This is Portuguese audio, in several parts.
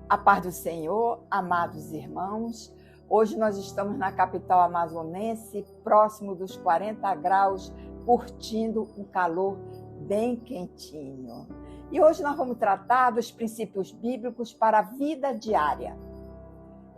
A paz do Senhor, amados irmãos. Hoje nós estamos na capital amazonense, próximo dos 40 graus, curtindo um calor bem quentinho. E hoje nós vamos tratar dos princípios bíblicos para a vida diária.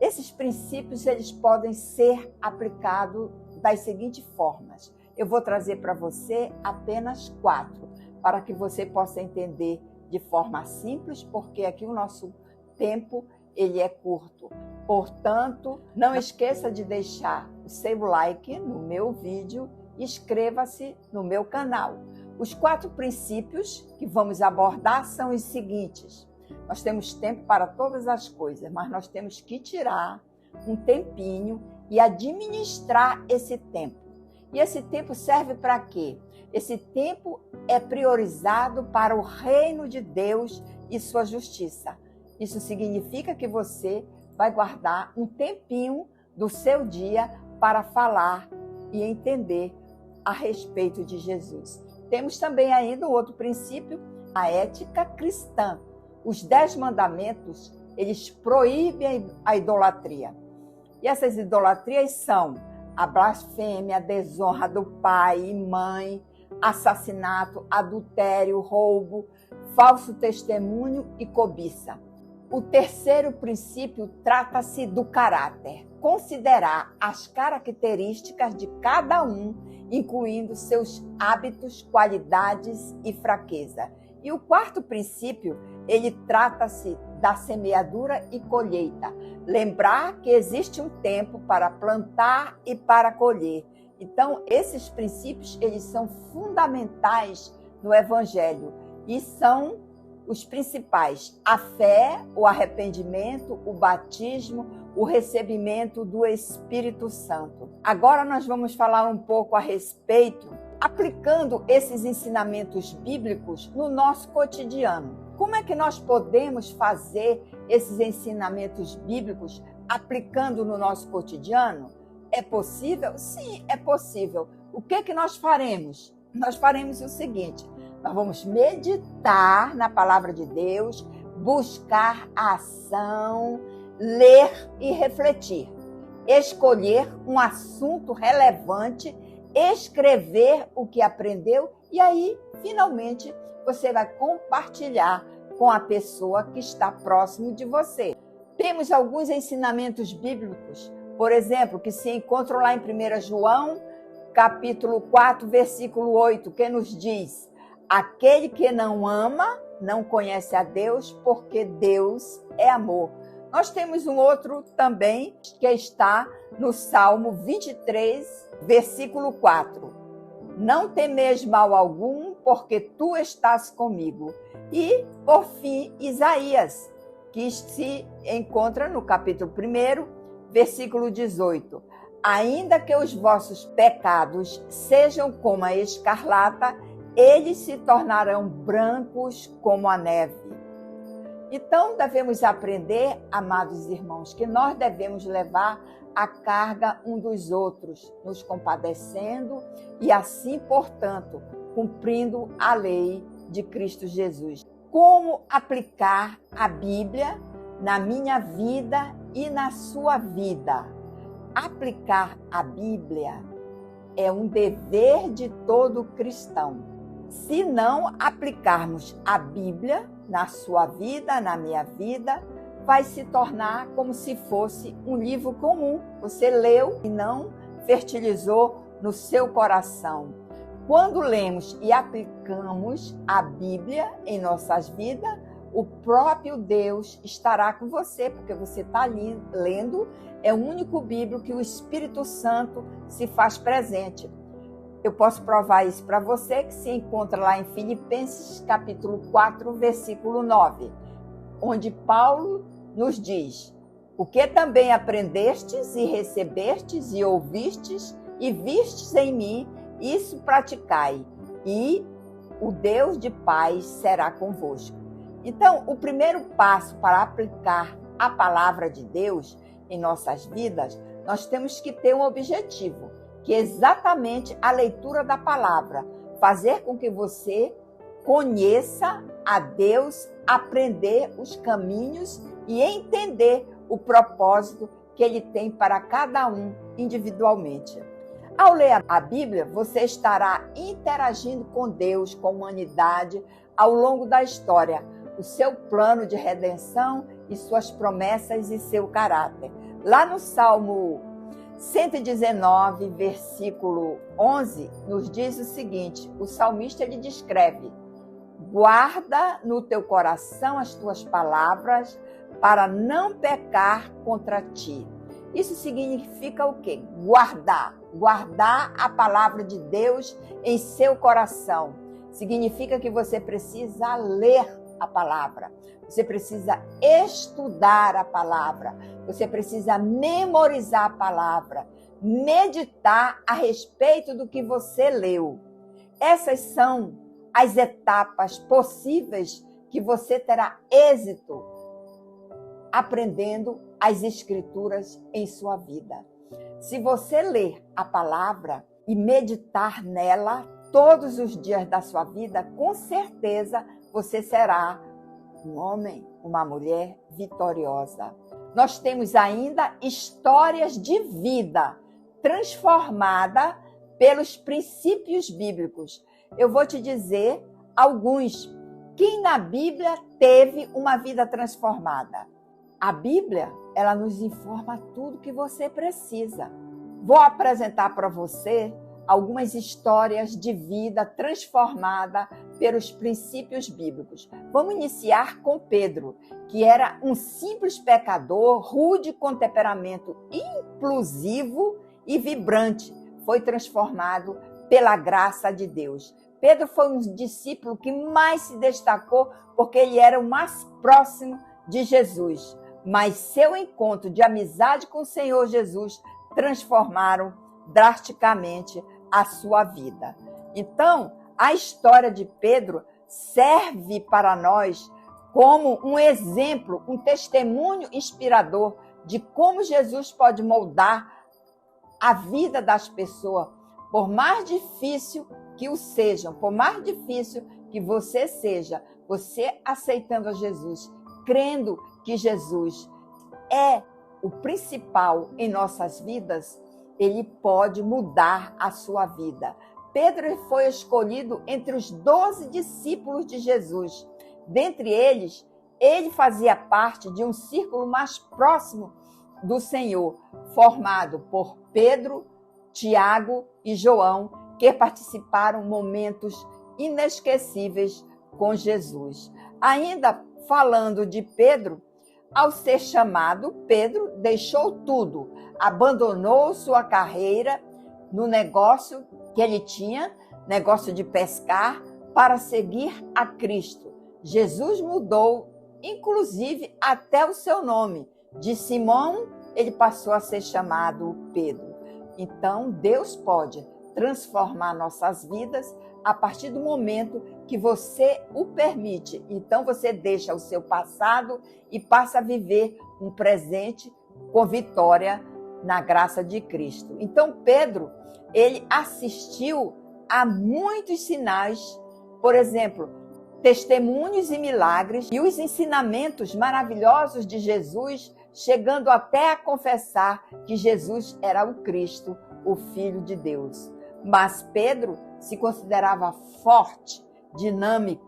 Esses princípios eles podem ser aplicados das seguintes formas. Eu vou trazer para você apenas 4, para que você possa entender de forma simples, porque aqui o nosso tempo ele é curto. Portanto, não esqueça de deixar o seu like no meu vídeo e inscreva-se no meu canal. Os 4 princípios que vamos abordar são os seguintes. Nós temos tempo para todas as coisas, mas nós temos que tirar um tempinho e administrar esse tempo. E esse tempo serve para quê? Esse tempo é priorizado para o reino de Deus e sua justiça. Isso significa que você vai guardar um tempinho do seu dia para falar e entender a respeito de Jesus. Temos também ainda um outro princípio, a ética cristã. Os 10 mandamentos, eles proíbem a idolatria. E essas idolatrias são a blasfêmia, a desonra do pai e mãe, assassinato, adultério, roubo, falso testemunho e cobiça. O terceiro princípio trata-se do caráter. Considerar as características de cada um, incluindo seus hábitos, qualidades e fraqueza. E o quarto princípio, ele trata-se da semeadura e colheita. Lembrar que existe um tempo para plantar e para colher. Então, esses princípios, eles são fundamentais no Evangelho e são os principais: a fé, o arrependimento, o batismo, o recebimento do Espírito Santo. Agora nós vamos falar um pouco a respeito, aplicando esses ensinamentos bíblicos no nosso cotidiano. Como é que nós podemos fazer esses ensinamentos bíblicos aplicando no nosso cotidiano? É possível? Sim, é possível. O que nós faremos? Nós faremos o seguinte: nós vamos meditar na palavra de Deus, buscar a ação, ler e refletir, escolher um assunto relevante, escrever o que aprendeu e aí, finalmente, você vai compartilhar com a pessoa que está próximo de você. Temos alguns ensinamentos bíblicos, por exemplo, que se encontram lá em 1 João, capítulo 4, versículo 8, que nos diz: aquele que não ama não conhece a Deus, porque Deus é amor. Nós temos um outro também que está no Salmo 23, versículo 4. Não temeis mal algum, porque tu estás comigo. E, por fim, Isaías, que se encontra no capítulo 1, versículo 18. Ainda que os vossos pecados sejam como a escarlata, eles se tornarão brancos como a neve. Então, devemos aprender, amados irmãos, que nós devemos levar a carga um dos outros, nos compadecendo e assim, portanto, cumprindo a lei de Cristo Jesus. Como aplicar a Bíblia na minha vida e na sua vida? Aplicar a Bíblia é um dever de todo cristão. Se não aplicarmos a Bíblia na sua vida, na minha vida, vai se tornar como se fosse um livro comum. Você leu e não fertilizou no seu coração. Quando lemos e aplicamos a Bíblia em nossas vidas, o próprio Deus estará com você, porque você está lendo, é o único livro que o Espírito Santo se faz presente. Eu posso provar isso para você, que se encontra lá em Filipenses, capítulo 4, versículo 9, onde Paulo nos diz: o que também aprendestes e recebestes e ouvistes e vistes em mim, isso praticai, e o Deus de paz será convosco. Então, o primeiro passo para aplicar a palavra de Deus em nossas vidas, nós temos que ter um objetivo, que é exatamente a leitura da palavra, fazer com que você conheça a Deus, aprender os caminhos e entender o propósito que Ele tem para cada um individualmente. Ao ler a Bíblia, você estará interagindo com Deus, com a humanidade, ao longo da história, o seu plano de redenção e suas promessas e seu caráter. Lá no Salmo 119, versículo 11, nos diz o seguinte, o salmista ele descreve: guarda no teu coração as tuas palavras para não pecar contra ti. Isso significa o quê? Guardar a palavra de Deus em seu coração. Significa que você precisa ler a palavra, você precisa estudar a palavra, você precisa memorizar a palavra, meditar a respeito do que você leu. Essas são as etapas possíveis que você terá êxito aprendendo as Escrituras em sua vida. Se você ler a palavra e meditar nela todos os dias da sua vida, com certeza você será um homem, uma mulher vitoriosa. Nós temos ainda histórias de vida transformada pelos princípios bíblicos. Eu vou te dizer alguns. Quem na Bíblia teve uma vida transformada? A Bíblia, ela nos informa tudo que você precisa. Vou apresentar para você algumas histórias de vida transformada pelos princípios bíblicos. Vamos iniciar com Pedro, que era um simples pecador, rude, com temperamento implosivo e vibrante. Foi transformado pela graça de Deus. Pedro foi um discípulo que mais se destacou porque ele era o mais próximo de Jesus. Mas seu encontro de amizade com o Senhor Jesus transformaram drasticamente a sua vida. Então, a história de Pedro serve para nós como um exemplo, um testemunho inspirador de como Jesus pode moldar a vida das pessoas, por mais difícil que o sejam, por mais difícil que você seja, você aceitando a Jesus, crendo que Jesus é o principal em nossas vidas, ele pode mudar a sua vida. Pedro foi escolhido entre os 12 discípulos de Jesus. Dentre eles, ele fazia parte de um círculo mais próximo do Senhor, formado por Pedro, Tiago e João, que participaram momentos inesquecíveis com Jesus. Ainda falando de Pedro, ao ser chamado, Pedro deixou tudo, abandonou sua carreira no negócio que ele tinha, negócio de pescar, para seguir a Cristo. Jesus mudou, inclusive, até o seu nome. De Simão, ele passou a ser chamado Pedro. Então, Deus pode transformar nossas vidas a partir do momento que você o permite. Então, você deixa o seu passado e passa a viver um presente com vitória na graça de Cristo. Então, Pedro, ele assistiu a muitos sinais, por exemplo, testemunhos e milagres e os ensinamentos maravilhosos de Jesus, chegando até a confessar que Jesus era o Cristo, o Filho de Deus. Mas Pedro se considerava forte, dinâmico,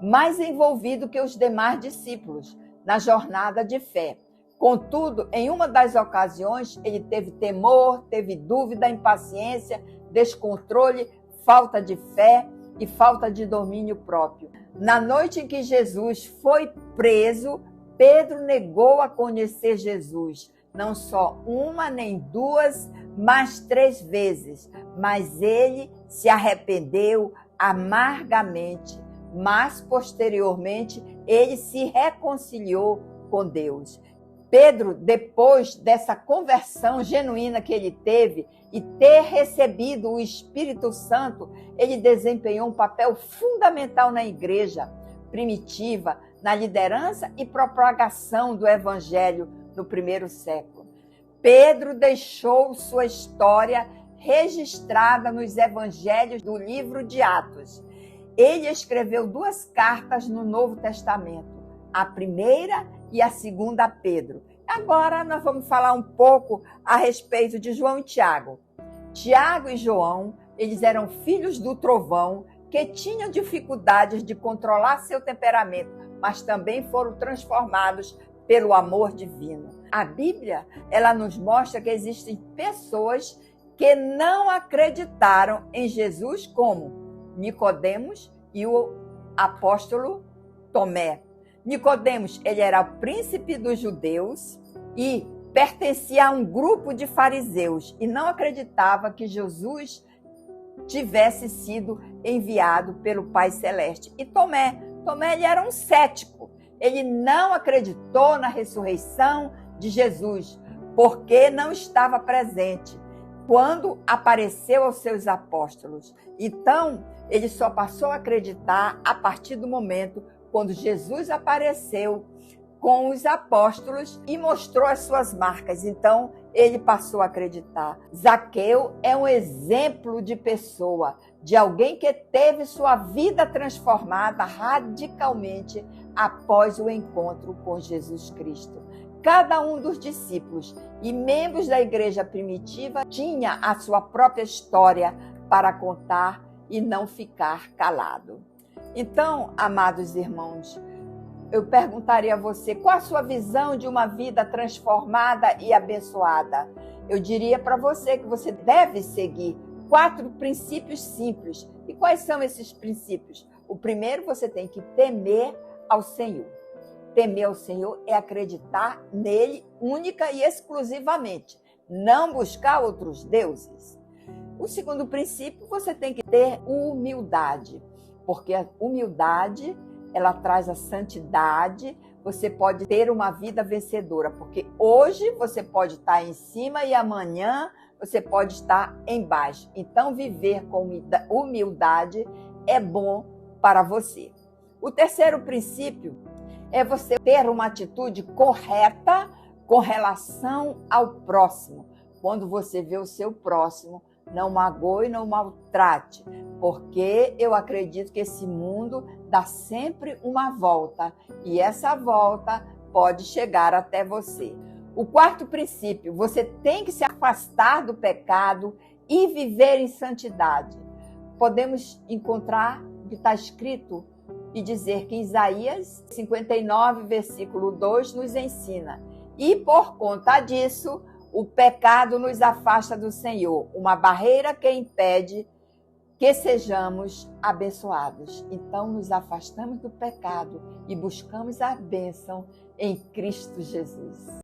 mais envolvido que os demais discípulos na jornada de fé. Contudo, em uma das ocasiões, ele teve temor, teve dúvida, impaciência, descontrole, falta de fé e falta de domínio próprio. Na noite em que Jesus foi preso, Pedro negou a conhecer Jesus, não só uma nem duas, mas 3 vezes. Mas ele se arrependeu amargamente, mas posteriormente ele se reconciliou com Deus. Pedro, depois dessa conversão genuína que ele teve e ter recebido o Espírito Santo, ele desempenhou um papel fundamental na igreja primitiva, na liderança e propagação do Evangelho no primeiro século. Pedro deixou sua história registrada nos Evangelhos do livro de Atos. ele escreveu 2 cartas no Novo Testamento, a primeira e a segunda a Pedro. Agora nós vamos falar um pouco a respeito de João e Tiago. Tiago e João, eles eram filhos do trovão que tinham dificuldades de controlar seu temperamento, mas também foram transformados pelo amor divino. A Bíblia, ela nos mostra que existem pessoas que não acreditaram em Jesus, como Nicodemos e o apóstolo Tomé. Nicodemos, ele era o príncipe dos judeus e pertencia a um grupo de fariseus e não acreditava que Jesus tivesse sido enviado pelo Pai Celeste. E Tomé, ele era um cético. Ele não acreditou na ressurreição de Jesus, porque não estava presente quando apareceu aos seus apóstolos. Então, ele só passou a acreditar a partir do momento quando Jesus apareceu com os apóstolos e mostrou as suas marcas. Então, ele passou a acreditar. Zaqueu é um exemplo de pessoa, de alguém que teve sua vida transformada radicalmente após o encontro com Jesus Cristo. Cada um dos discípulos e membros da igreja primitiva tinha a sua própria história para contar e não ficar calado. Então, amados irmãos, eu perguntaria a você, qual a sua visão de uma vida transformada e abençoada? Eu diria para você que você deve seguir 4 princípios simples. E quais são esses princípios? O primeiro, você tem que temer ao Senhor. Temer ao Senhor é acreditar nele única e exclusivamente, não buscar outros deuses. O segundo princípio, você tem que ter humildade, porque a humildade, ela traz a santidade. Você pode ter uma vida vencedora, porque hoje você pode estar em cima e amanhã você pode estar embaixo. Então, viver com humildade é bom para você. O terceiro princípio é você ter uma atitude correta com relação ao próximo. Quando você vê o seu próximo, não magoe, não maltrate, porque eu acredito que esse mundo dá sempre uma volta e essa volta pode chegar até você. O quarto princípio, você tem que se afastar do pecado e viver em santidade. Podemos encontrar o que está escrito e dizer que Isaías 59, versículo 2 nos ensina: e por conta disso, o pecado nos afasta do Senhor, uma barreira que impede que sejamos abençoados. Então, nos afastamos do pecado e buscamos a bênção em Cristo Jesus.